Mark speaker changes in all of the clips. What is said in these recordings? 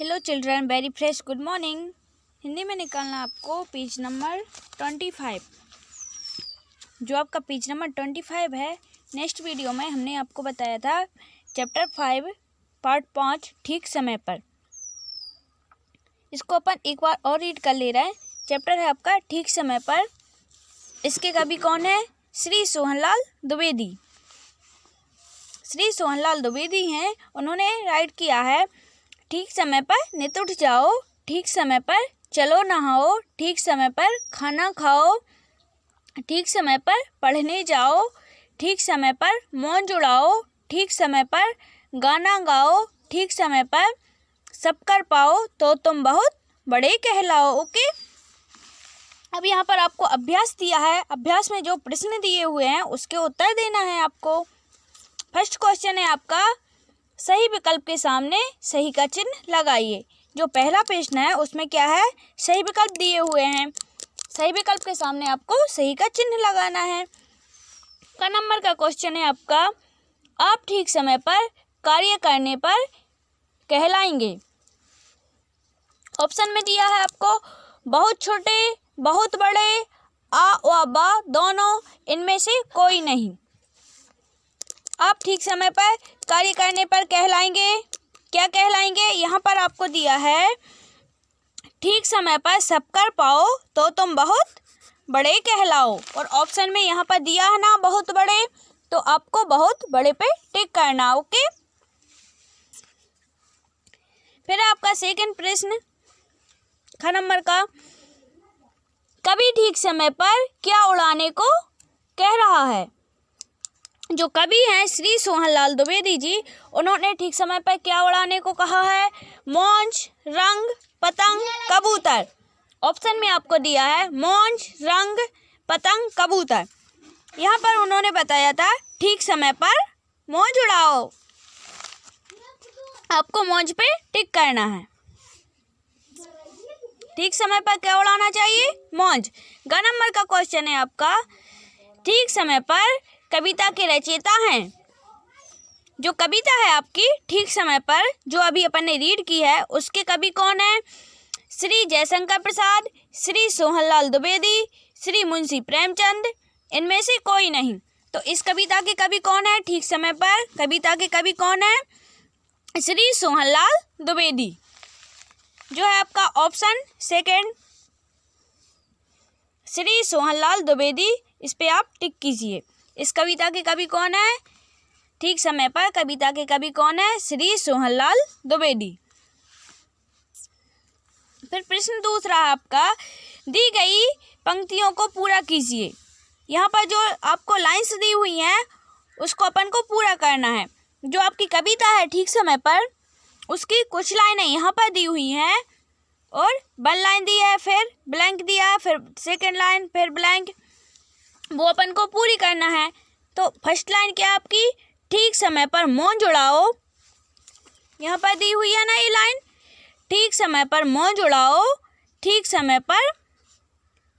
Speaker 1: Hello children, very fresh good morning. Hindi में निकालना आपको पेज नंबर 25। जो आपका पेज नंबर 25 है। नेक्स्ट वीडियो में हमने आपको बताया था चैप्टर 5 पार्ट 5 ठीक समय पर। इसको अपन एक बार और रीड कर ले रहे हैं। चैप्टर है आपका ठीक समय पर। इसके कवि कौन है? श्री सोहनलाल द्विवेदी। श्री सोहनलाल द्विवेदी हैं। उन्होंने राइट किया है ठीक समय पर नित उठ जाओ, ठीक समय पर चलो नहाओ, ठीक समय पर खाना खाओ, ठीक समय पर पढ़ने जाओ, ठीक समय पर मौन जुड़ाओ, ठीक समय पर गाना गाओ, ठीक समय पर सब कर पाओ तो तुम बहुत बड़े कहलाओ। ओके, अब यहाँ पर आपको अभ्यास दिया है। अभ्यास में जो प्रश्न दिए हुए हैं उसके उत्तर देना है आपको। फर्स्ट क्वेश्चन है आपका, सही विकल्प के सामने सही का चिन्ह लगाइए। जो पहला प्रश्न है उसमें क्या है? सही विकल्प दिए हुए हैं। सही विकल्प के सामने आपको सही का चिन्ह लगाना है। का नंबर का क्वेश्चन है आपका, आप ठीक समय पर कार्य करने पर कहलाएंगे। ऑप्शन में दिया है आपको बहुत छोटे, बहुत बड़े, आ व बा दोनों, इनमें से कोई नहीं। आप ठीक समय पर कार्य करने पर कहलाएंगे। क्या कहलाएंगे? यहाँ पर आपको दिया है ठीक समय पर सब कर पाओ तो तुम बहुत बड़े कहलाओ। और ऑप्शन में यहाँ पर दिया है ना बहुत बड़े, तो आपको बहुत बड़े पे टिक करना। ओके, फिर आपका सेकंड प्रश्न ख नंबर का, कवि ठीक समय पर क्या उड़ाने को कह रहा है। जो कवि हैं श्री सोहनलाल द्विवेदी जी, उन्होंने ठीक समय पर क्या उड़ाने को कहा है? मौज, रंग, पतंग, कबूतर। ऑप्शन में आपको दिया है मौज, रंग, पतंग, कबूतर। यहाँ पर उन्होंने बताया था ठीक समय पर मौज उड़ाओ। आपको मौज पे टिक करना है। ठीक समय पर क्या उड़ाना चाहिए? मौज। ग नंबर का क्वेश्चन है आपका, ठीक समय पर कविता के रचयिता हैं। जो कविता है आपकी ठीक समय पर, जो अभी अपन ने रीड की है, उसके कवि कौन है? श्री जयशंकर प्रसाद, श्री सोहनलाल द्विवेदी, श्री मुंशी प्रेमचंद, इनमें से कोई नहीं। तो इस कविता के कवि कौन है ठीक समय पर? कविता के कवि कौन है? श्री सोहनलाल द्विवेदी। जो है आपका ऑप्शन सेकंड, श्री सोहनलाल द्विवेदी, इस पे आप टिक कीजिए। इस कविता के कवि कौन है? ठीक समय पर कविता के कवि कौन है? श्री सोहनलाल द्विवेदी। फिर प्रश्न दूसरा आपका, दी गई पंक्तियों को पूरा कीजिए। यहाँ पर जो आपको लाइंस दी हुई हैं उसको अपन को पूरा करना है। जो आपकी कविता है ठीक समय पर, उसकी कुछ लाइनें यहाँ पर दी हुई हैं और 1 लाइन दी है, फिर ब्लैंक दिया है, फिर सेकेंड लाइन, फिर ब्लैंक, वो अपन को पूरी करना है। तो फर्स्ट लाइन क्या आपकी? ठीक समय पर मौन जुड़ाओ। यहाँ पर दी हुई है ना ये लाइन, ठीक समय पर मौन जुड़ाओ, ठीक समय पर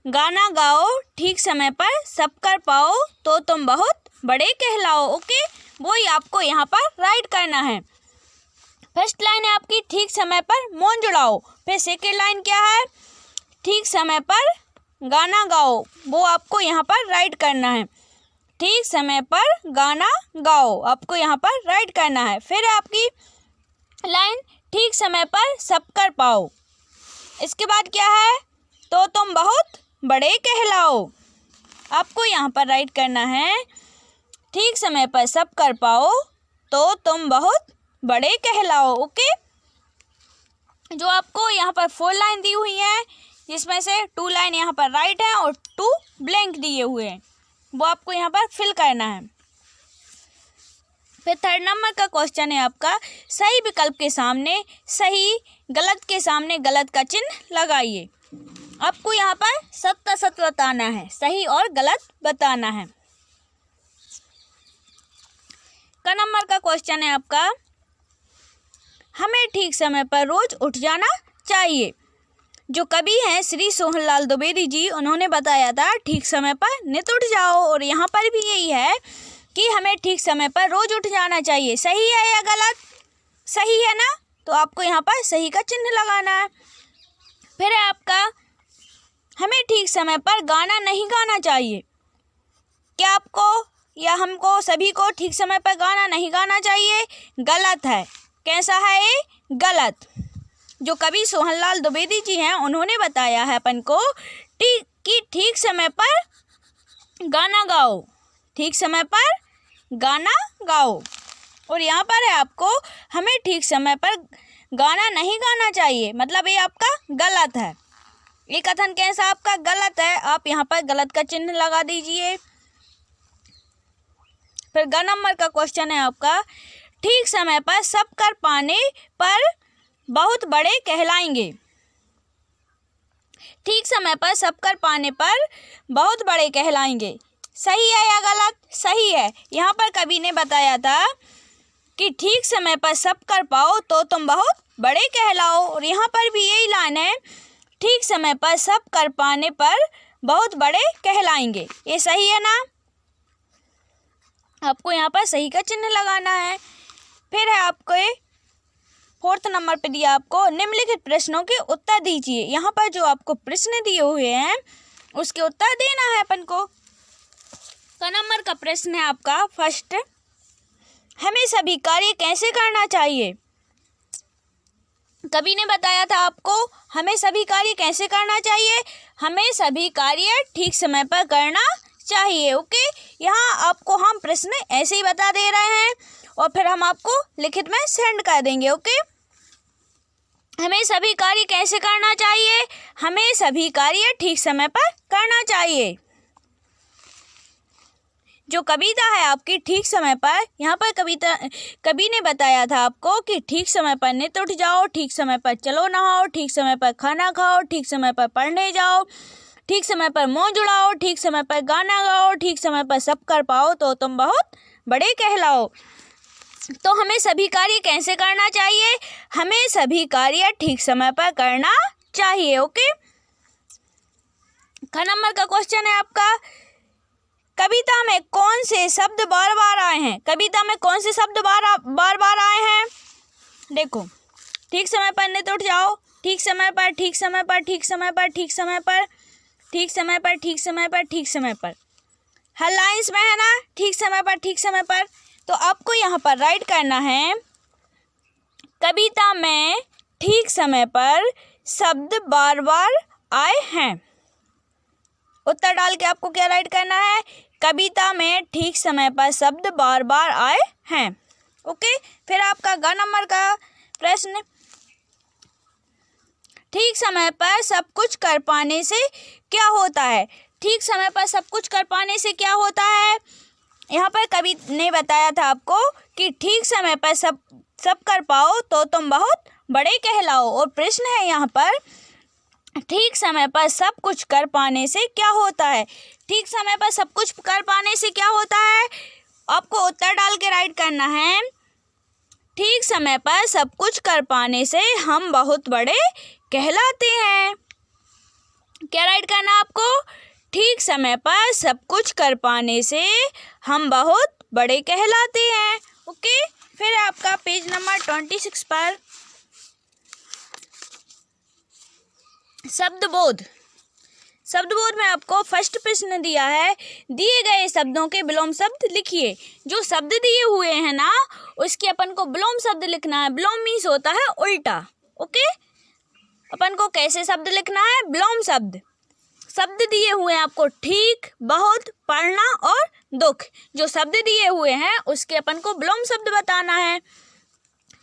Speaker 1: गाना गाओ, ठीक समय पर सब कर पाओ तो तुम बहुत बड़े कहलाओ। ओके, वो ही आपको यहाँ पर राइट करना है। फर्स्ट लाइन है आपकी ठीक समय पर मौन जुड़ाओ। फिर सेकेंड लाइन क्या है? ठीक समय पर गाना गाओ। वो आपको यहाँ पर राइट करना है। ठीक समय पर गाना गाओ, आपको यहाँ पर राइट करना है। फिर आपकी लाइन ठीक समय पर सब कर पाओ। इसके बाद क्या है? तो तुम बहुत बड़े कहलाओ। आपको यहाँ पर राइट करना है ठीक समय पर सब कर पाओ तो तुम बहुत बड़े कहलाओ। ओके, जो आपको यहाँ पर 4 लाइन दी हुई है, जिसमें से 2 लाइन यहाँ पर राइट है और 2 ब्लैंक दिए हुए हैं, वो आपको यहाँ पर फिल करना है। फिर थर्ड नंबर का क्वेश्चन है आपका, सही विकल्प के सामने सही, गलत के सामने गलत का चिन्ह लगाइए। आपको यहाँ पर सत्य सत्य बताना है, सही और गलत बताना है। का नंबर का क्वेश्चन है आपका, हमें ठीक समय पर रोज उठ जाना चाहिए। जो कवि हैं श्री सोहनलाल द्विवेदी जी, उन्होंने बताया था ठीक समय पर नित उठ जाओ। और यहाँ पर भी यही है कि हमें ठीक समय पर रोज उठ जाना चाहिए। सही है या गलत? सही है ना? तो आपको यहाँ पर सही का चिन्ह लगाना है। फिर है आपका हमें ठीक समय पर गाना नहीं गाना चाहिए। क्या आपको या हमको सभी को ठीक समय पर गाना नहीं गाना चाहिए? गलत है। कैसा है ये? गलत। जो कवि सोहनलाल द्विवेदी जी हैं उन्होंने बताया है अपन को कि ठीक समय पर गाना गाओ, ठीक समय पर गाना गाओ। और यहाँ पर है आपको हमें ठीक समय पर गाना नहीं गाना चाहिए, मतलब ये आपका गलत है। ये कथन कैसा आपका गलत है? आप यहाँ पर गलत का चिन्ह लगा दीजिए। फिर ग नंबर का क्वेश्चन है आपका ठीक समय पर सब कर पाने पर बहुत बड़े कहलाएंगे। ठीक समय पर सब कर पाने पर बहुत बड़े कहलाएंगे, सही है या गलत? सही है। यहाँ पर कवि ने बताया था कि ठीक समय पर सब कर पाओ तो तुम बहुत बड़े कहलाओ। और यहाँ पर भी यही लाइन है, ठीक समय पर सब कर पाने पर बहुत बड़े कहलाएंगे। ये सही है ना? आपको यहाँ पर सही का चिन्ह लगाना है। फिर है आपको 4th नंबर पे दिया आपको निम्नलिखित प्रश्नों के उत्तर दीजिए। यहाँ पर जो आपको प्रश्न दिए हुए हैं उसके उत्तर देना है अपन को। क नंबर का प्रश्न है आपका फर्स्ट, हमें सभी कार्य कैसे करना चाहिए? कवि ने बताया था आपको हमें सभी कार्य कैसे करना चाहिए? हमें सभी कार्य ठीक समय पर करना चाहिए। ओके, यहाँ आपको हम प्रश्न ऐसे ही बता दे रहे हैं और फिर हम आपको लिखित में सेंड कर देंगे। ओके, हमें सभी कार्य कैसे करना चाहिए? हमें सभी कार्य ठीक समय पर करना चाहिए। जो कविता है आपकी ठीक समय पर, यहाँ पर कवि ने बताया था आपको कि ठीक समय पर नित उठ जाओ, ठीक समय पर चलो नहाओ, ठीक समय पर खाना खाओ, ठीक समय पर पढ़ने जाओ, ठीक समय पर मुँह जुड़ाओ, ठीक समय पर गाना गाओ, ठीक समय पर सब कर पाओ तो तुम बहुत बड़े कहलाओ। तो हमें सभी कार्य कैसे करना चाहिए? हमें सभी कार्य ठीक समय पर करना चाहिए। ओके, ख नंबर का क्वेश्चन है आपका कविता में कौन से शब्द बार बार आए हैं? कविता में कौन से शब्द बार बार आए हैं? देखो, ठीक समय पर नित उठ जाओ, ठीक समय पर, ठीक समय पर, ठीक समय पर, ठीक समय पर, ठीक समय पर, ठीक समय पर, ठीक समय पर, हर लाइन्स में है ना, ठीक समय पर, ठीक समय पर। तो आपको यहाँ पर राइट करना है कविता में ठीक समय पर शब्द बार बार आए हैं। उत्तर डाल के आपको क्या राइट करना है? कविता में ठीक समय पर शब्द बार बार आए हैं। ओके, फिर आपका ग नंबर का प्रश्न, ठीक समय पर सब कुछ कर पाने से क्या होता है? ठीक समय पर सब कुछ कर पाने से क्या होता है? यहाँ पर कवि ने बताया था आपको कि ठीक समय पर सब कर पाओ तो तुम बहुत बड़े कहलाओ। और प्रश्न है यहाँ पर ठीक समय पर सब कुछ कर पाने से क्या होता है? ठीक समय पर सब कुछ कर पाने से क्या होता है? आपको उत्तर डाल के राइट करना है ठीक समय पर सब कुछ कर पाने से हम बहुत बड़े कहलाते हैं। क्या राइट करना आपको? ठीक समय पर सब कुछ कर पाने से हम बहुत बड़े कहलाते हैं। ओके, फिर आपका पेज नंबर 26 पर शब्दबोध में आपको फर्स्ट प्रश्न दिया है, दिए गए शब्दों के विलोम शब्द लिखिए। जो शब्द दिए हुए हैं ना उसके अपन को विलोम शब्द लिखना है। विलोम मीन्स होता है उल्टा। ओके, अपन को कैसे शब्द लिखना है? विलोम शब्द। शब्द दिए हुए हैं आपको ठीक, बहुत, पढ़ना और दुख। जो शब्द दिए हुए हैं उसके अपन को विलोम शब्द बताना है।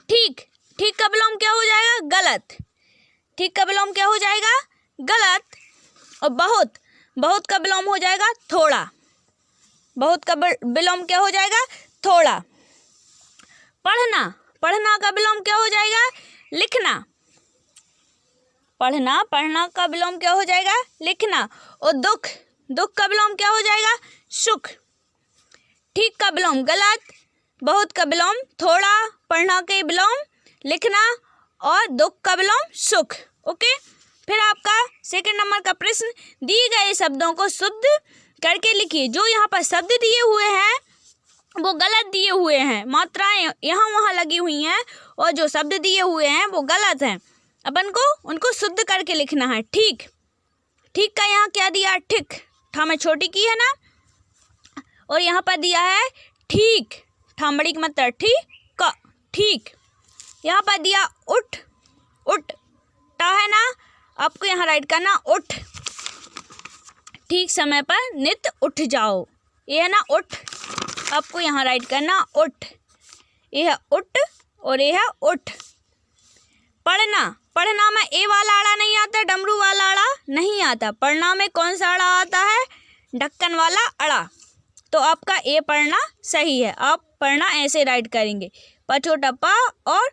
Speaker 1: ठीक का विलोम क्या हो जाएगा? गलत। ठीक का विलोम क्या हो जाएगा? गलत। और बहुत का विलोम हो जाएगा थोड़ा। बहुत का विलोम क्या हो जाएगा? थोड़ा। पढ़ना का विलोम क्या हो जाएगा? लिखना। पढ़ना का विलोम क्या हो जाएगा? लिखना। और दुख का विलोम क्या हो जाएगा? सुख। ठीक का विलोम गलत, बहुत का विलोम थोड़ा, पढ़ना के विलोम लिखना और दुख का विलोम सुख। ओके, फिर आपका सेकंड नंबर का प्रश्न, दिए गए शब्दों को शुद्ध करके लिखिए। जो यहाँ पर शब्द दिए हुए हैं वो गलत दिए हुए हैं, मात्राएं यहाँ वहाँ लगी हुई हैं और जो शब्द दिए हुए हैं वो गलत हैं। अपन को उनको शुद्ध करके लिखना है। ठीक, ठीक का यहाँ क्या दिया? ठीक, ठा में छोटी की है ना, और यहाँ पर दिया है ठीक, ठा बड़ी की मात्रा ठीक, ठीक। यहाँ पर दिया उठ, उठ, टा है ना, आपको यहाँ राइट करना उठ, ठीक समय पर नित उठ जाओ, ये है ना उठ, आपको यहाँ राइट करना उठ, ये है उठ और ये है उठ। पढ़ना, पढ़ना में ए वाला आड़ा नहीं आता, डमरू वाला आड़ा नहीं आता। पढ़ना में कौन सा आड़ा आता है? ढक्कन वाला अड़ा। तो आपका ए पढ़ना सही है। आप पढ़ना ऐसे राइट करेंगे, पछोटा पा और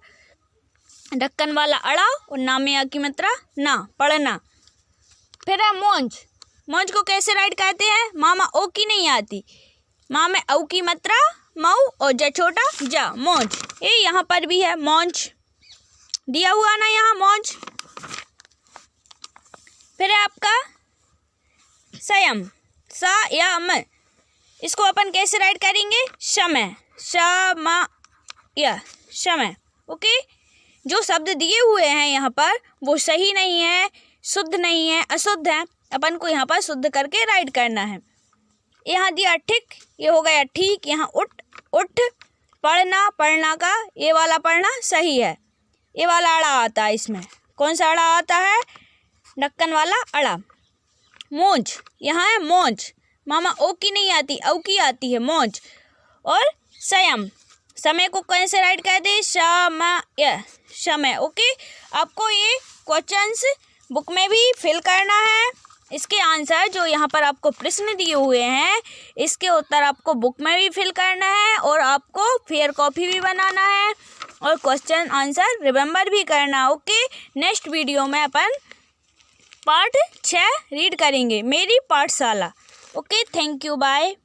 Speaker 1: ढक्कन वाला अड़ा और ना में आ की मात्रा ना, पढ़ना। फिर है मौज, मौज को कैसे राइट करते हैं? मामा ओ की नहीं आती, माँ में औ की मात्रा मऊ और ज छोटा जा, मौज। ये यहाँ पर भी है मौज, दिया हुआ ना यहाँ मौज। फिर है आपका संयम, सा या म, इसको अपन कैसे राइट करेंगे? समय, या समय। ओके, जो शब्द दिए हुए हैं यहाँ पर वो सही नहीं है, शुद्ध नहीं है, अशुद्ध है। अपन को यहाँ पर शुद्ध करके राइट करना है। यहाँ दिया ठीक, ये हो गया ठीक। यहाँ उठ, उठ। पढ़ना, पढ़ना का ये वाला पढ़ना सही है, ये वाला अड़ा आता है। इसमें कौन सा अड़ा आता है? ढक्कन वाला अड़ा। मौज, यहाँ है मौज, मामा ओ की नहीं आती, औ की आती है मौज। और संयम, समय को कैसे राइट कर दे? समय, समय। ओके, आपको ये क्वेश्चंस बुक में भी फिल करना है। इसके आंसर जो यहाँ पर आपको प्रश्न दिए हुए हैं, इसके उत्तर आपको बुक में भी फिल करना है और आपको फेयर कॉपी भी बनाना है और क्वेश्चन आंसर रिमेम्बर भी करना। ओके, नेक्स्ट वीडियो में अपन पार्ट 6 रीड करेंगे, मेरी पाठशाला। Okay, thank you, bye.